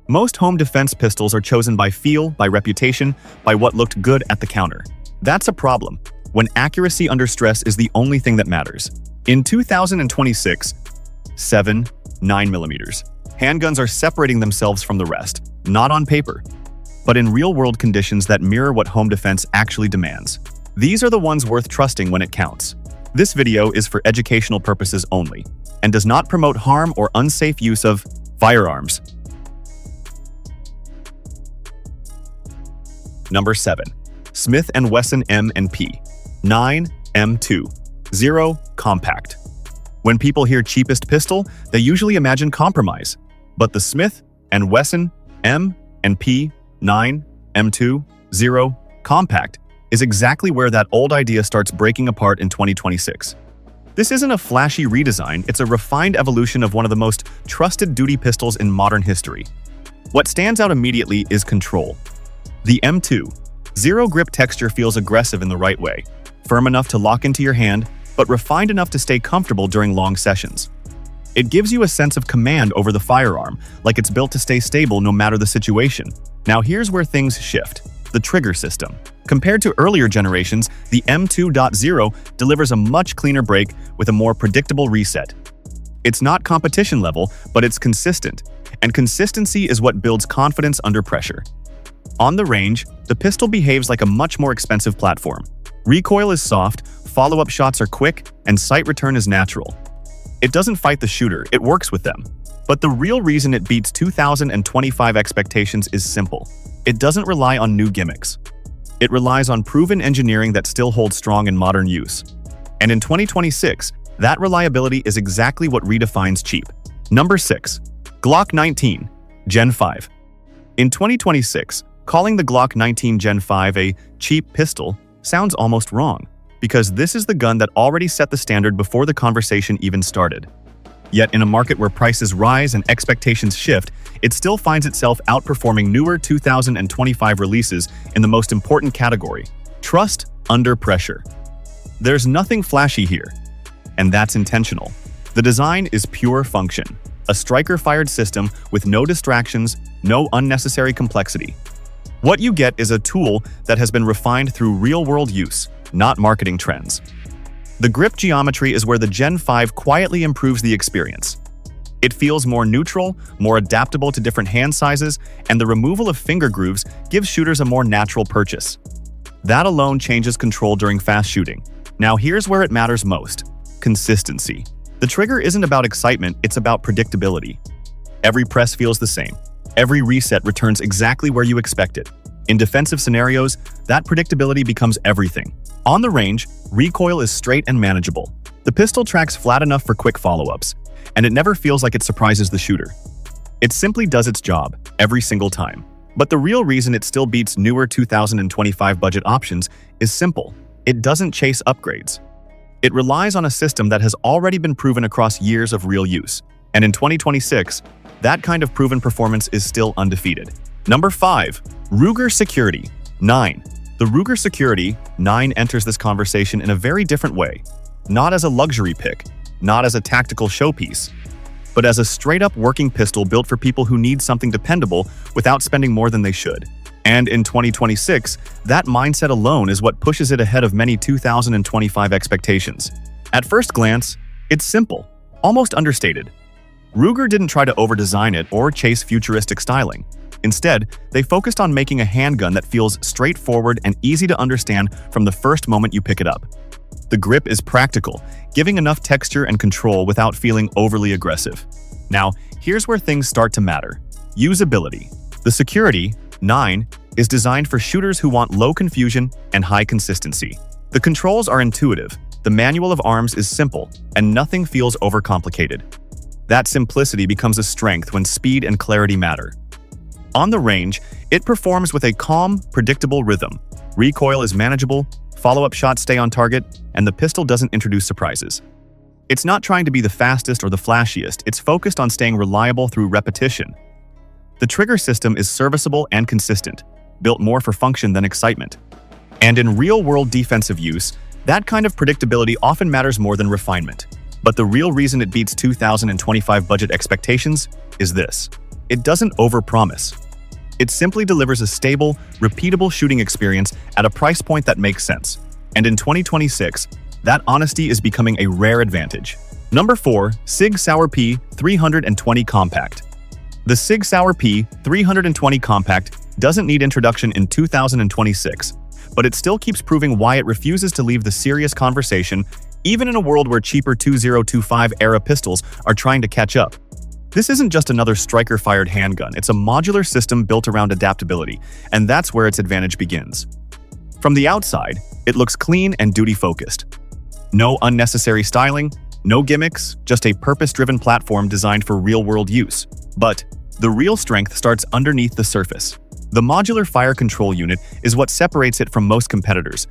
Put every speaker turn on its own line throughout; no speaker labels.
Most home defense pistols are chosen by feel, by reputation, by what looked good at the counter. That's a problem, when accuracy under stress is the only thing that matters. In 2026, 9mm handguns are separating themselves from the rest, not on paper, but in real-world conditions that mirror what home defense actually demands. These are the ones worth trusting when it counts. This video is for educational purposes only, and does not promote harm or unsafe use of firearms. Number 7. Smith & Wesson M&P 9mm Compact. When people hear cheapest pistol, they usually imagine compromise. But the Smith & Wesson M&P 9mm Compact is exactly where that old idea starts breaking apart in 2026. This isn't a flashy redesign, it's a refined evolution of one of the most trusted duty pistols in modern history. What stands out immediately is control. The M2 zero grip texture feels aggressive in the right way, firm enough to lock into your hand, but refined enough to stay comfortable during long sessions. It gives you a sense of command over the firearm, like it's built to stay stable no matter the situation. Now here's where things shift. The trigger system. Compared to earlier generations, the M2.0 delivers a much cleaner break with a more predictable reset. It's not competition level, but it's consistent, and consistency is what builds confidence under pressure. On the range, the pistol behaves like a much more expensive platform. Recoil is soft, follow-up shots are quick, and sight return is natural. It doesn't fight the shooter, it works with them. But the real reason it beats 2025 expectations is simple. It doesn't rely on new gimmicks. It relies on proven engineering that still holds strong in modern use. And in 2026, that reliability is exactly what redefines cheap. Number 6. Glock 19 Gen 5. In 2026, calling the Glock 19 Gen 5 a cheap pistol sounds almost wrong, because this is the gun that already set the standard before the conversation even started. Yet in a market where prices rise and expectations shift, it still finds itself outperforming newer 2025 releases in the most important category: trust under pressure. There's nothing flashy here, and that's intentional. The design is pure function, a striker-fired system with no distractions, no unnecessary complexity. What you get is a tool that has been refined through real-world use, not marketing trends. The grip geometry is where the Gen 5 quietly improves the experience. It feels more neutral, more adaptable to different hand sizes, and the removal of finger grooves gives shooters a more natural purchase. That alone changes control during fast shooting. Now here's where it matters most: consistency. The trigger isn't about excitement, it's about predictability. Every press feels the same. Every reset returns exactly where you expect it. In defensive scenarios, that predictability becomes everything. On the range, recoil is straight and manageable. The pistol tracks flat enough for quick follow-ups, and it never feels like it surprises the shooter. It simply does its job, every single time. But the real reason it still beats newer 2025 budget options is simple. It doesn't chase upgrades. It relies on a system that has already been proven across years of real use. And in 2026, that kind of proven performance is still undefeated. Number 5. Ruger Security 9. The Ruger Security 9 enters this conversation in a very different way. Not as a luxury pick, not as a tactical showpiece, but as a straight-up working pistol built for people who need something dependable without spending more than they should. And in 2026, that mindset alone is what pushes it ahead of many 2025 expectations. At first glance, it's simple, almost understated. Ruger didn't try to over-design it or chase futuristic styling. Instead, they focused on making a handgun that feels straightforward and easy to understand from the first moment you pick it up. The grip is practical, giving enough texture and control without feeling overly aggressive. Now, here's where things start to matter: usability. The Security 9 is designed for shooters who want low confusion and high consistency. The controls are intuitive, the manual of arms is simple, and nothing feels overcomplicated. That simplicity becomes a strength when speed and clarity matter. On the range, it performs with a calm, predictable rhythm. Recoil is manageable, follow-up shots stay on target, and the pistol doesn't introduce surprises. It's not trying to be the fastest or the flashiest, it's focused on staying reliable through repetition. The trigger system is serviceable and consistent, built more for function than excitement. And in real-world defensive use, that kind of predictability often matters more than refinement. But the real reason it beats 2025 budget expectations is this: it doesn't overpromise. It simply delivers a stable, repeatable shooting experience at a price point that makes sense. And in 2026, that honesty is becoming a rare advantage. Number 4. SIG Sauer P320 Compact. The SIG Sauer P320 Compact doesn't need introduction in 2026, but it still keeps proving why it refuses to leave the serious conversation, even in a world where cheaper 2025-era pistols are trying to catch up. This isn't just another striker-fired handgun, it's a modular system built around adaptability, and that's where its advantage begins. From the outside, it looks clean and duty-focused. No unnecessary styling, no gimmicks, just a purpose-driven platform designed for real-world use. But the real strength starts underneath the surface. The modular fire control unit is what separates it from most competitors,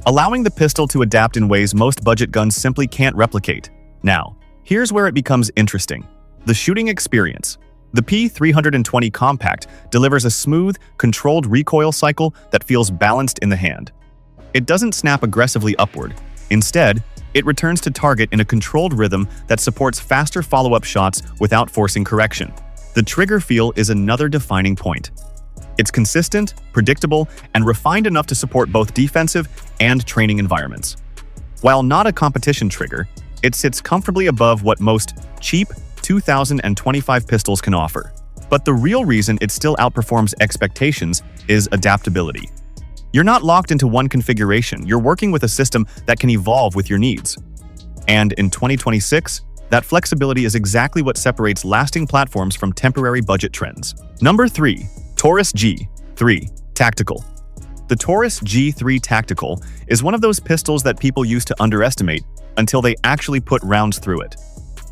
allowing the pistol to adapt in ways most budget guns simply can't replicate. Now, here's where it becomes interesting. The shooting experience. The P320 Compact delivers a smooth, controlled recoil cycle that feels balanced in the hand. It doesn't snap aggressively upward. Instead, it returns to target in a controlled rhythm that supports faster follow-up shots without forcing correction. The trigger feel is another defining point. It's consistent, predictable, and refined enough to support both defensive and training environments. While not a competition trigger, it sits comfortably above what most cheap 2025 pistols can offer. But the real reason it still outperforms expectations is adaptability. You're not locked into one configuration, you're working with a system that can evolve with your needs. And in 2026, that flexibility is exactly what separates lasting platforms from temporary budget trends. Number 3. Taurus G3 Tactical. The Taurus G3 Tactical is one of those pistols that people used to underestimate until they actually put rounds through it.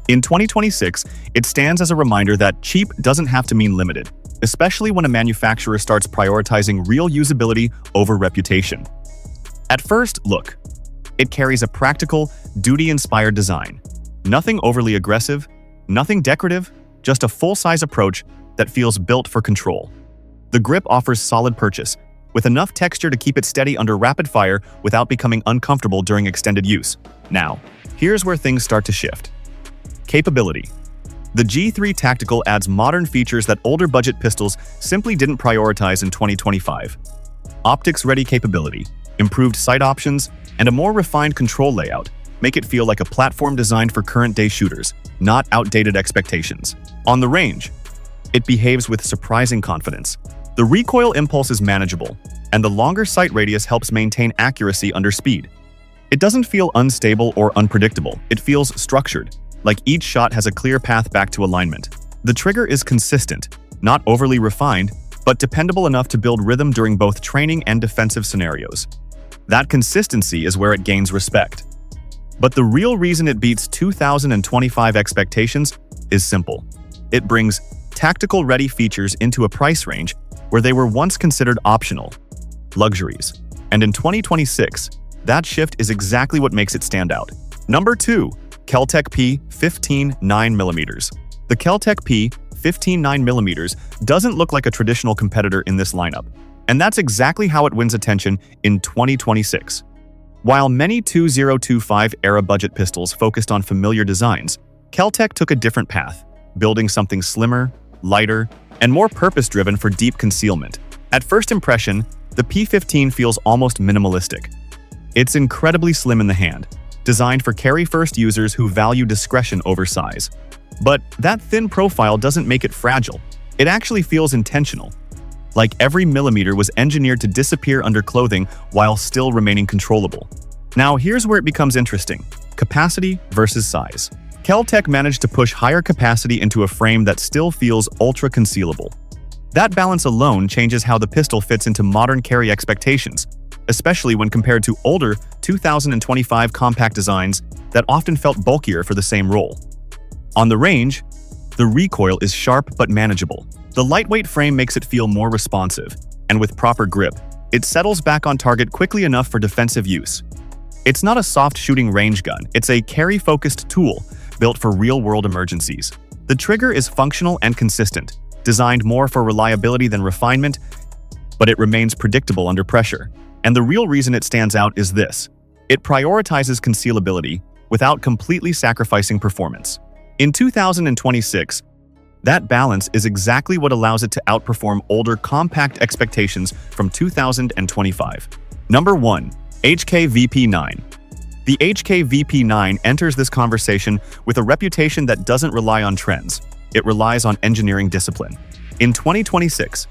In 2026, it stands as a reminder that cheap doesn't have to mean limited, especially when a manufacturer starts prioritizing real usability over reputation. At first look, it carries a practical, duty-inspired design. Nothing overly aggressive, nothing decorative, just a full-size approach that feels built for control. The grip offers solid purchase, with enough texture to keep it steady under rapid fire without becoming uncomfortable during extended use. Now, here's where things start to shift. Capability. The G3 Tactical adds modern features that older budget pistols simply didn't prioritize in 2025. Optics-ready capability, improved sight options, and a more refined control layout make it feel like a platform designed for current-day shooters, not outdated expectations. On the range, it behaves with surprising confidence. The recoil impulse is manageable, and the longer sight radius helps maintain accuracy under speed. It doesn't feel unstable or unpredictable, it feels structured, like each shot has a clear path back to alignment. The trigger is consistent, not overly refined, but dependable enough to build rhythm during both training and defensive scenarios. That consistency is where it gains respect. But the real reason it beats 2025 expectations is simple. It brings tactical-ready features into a price range where they were once considered optional luxuries. And in 2026, that shift is exactly what makes it stand out. Number 2. KelTec P15 9mm. The KelTec P15 9mm doesn't look like a traditional competitor in this lineup, and that's exactly how it wins attention in 2026. While many 2025-era budget pistols focused on familiar designs, KelTec took a different path, building something slimmer, lighter, and more purpose-driven for deep concealment. At first impression, the P15 feels almost minimalistic. It's incredibly slim in the hand, designed for carry-first users who value discretion over size. But that thin profile doesn't make it fragile. It actually feels intentional. Like every millimeter was engineered to disappear under clothing while still remaining controllable. Now here's where it becomes interesting. Capacity versus size. KelTec managed to push higher capacity into a frame that still feels ultra-concealable. That balance alone changes how the pistol fits into modern carry expectations, especially when compared to older 2025 compact designs that often felt bulkier for the same role. On the range, the recoil is sharp but manageable. The lightweight frame makes it feel more responsive, and with proper grip, it settles back on target quickly enough for defensive use. It's not a soft shooting range gun, it's a carry-focused tool built for real-world emergencies. The trigger is functional and consistent, designed more for reliability than refinement, but it remains predictable under pressure. And the real reason it stands out is this. It prioritizes concealability without completely sacrificing performance. In 2026, That balance is exactly what allows it to outperform older compact expectations from 2025. Number 1. HK VP9. The HK VP9 enters this conversation with a reputation that doesn't rely on trends. It relies on engineering discipline. In 2026,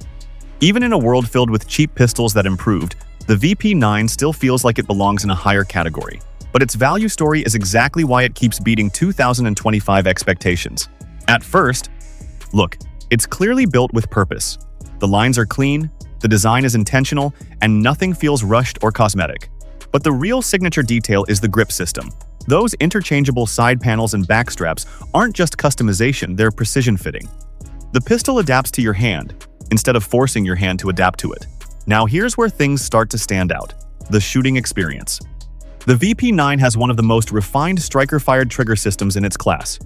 even in a world filled with cheap pistols that improved, the VP9 still feels like it belongs in a higher category. But its value story is exactly why it keeps beating 2025 expectations. At first, look, it's clearly built with purpose. The lines are clean, the design is intentional, and nothing feels rushed or cosmetic. But the real signature detail is the grip system. Those interchangeable side panels and back straps aren't just customization, they're precision fitting. The pistol adapts to your hand, instead of forcing your hand to adapt to it. Now here's where things start to stand out: the shooting experience. The VP9 has one of the most refined striker-fired trigger systems in its class.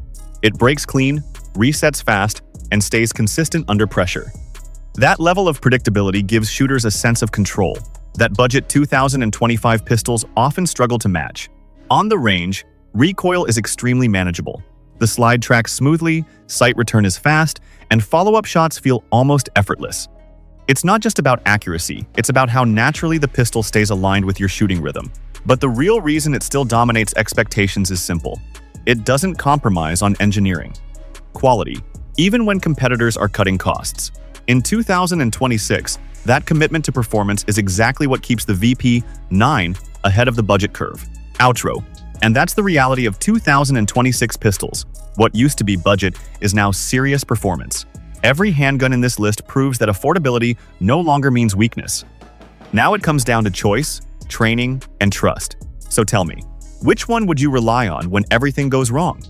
It breaks clean, resets fast, and stays consistent under pressure. That level of predictability gives shooters a sense of control that budget 2025 pistols often struggle to match. On the range, recoil is extremely manageable. The slide tracks smoothly, sight return is fast, and follow-up shots feel almost effortless. It's not just about accuracy, it's about how naturally the pistol stays aligned with your shooting rhythm. But the real reason it still dominates expectations is simple. It doesn't compromise on engineering quality, even when competitors are cutting costs. In 2026, that commitment to performance is exactly what keeps the VP9 ahead of the budget curve. Outro. And that's the reality of 2026 pistols. What used to be budget is now serious performance. Every handgun in this list proves that affordability no longer means weakness. Now it comes down to choice, training, and trust. So tell me, which one would you rely on when everything goes wrong?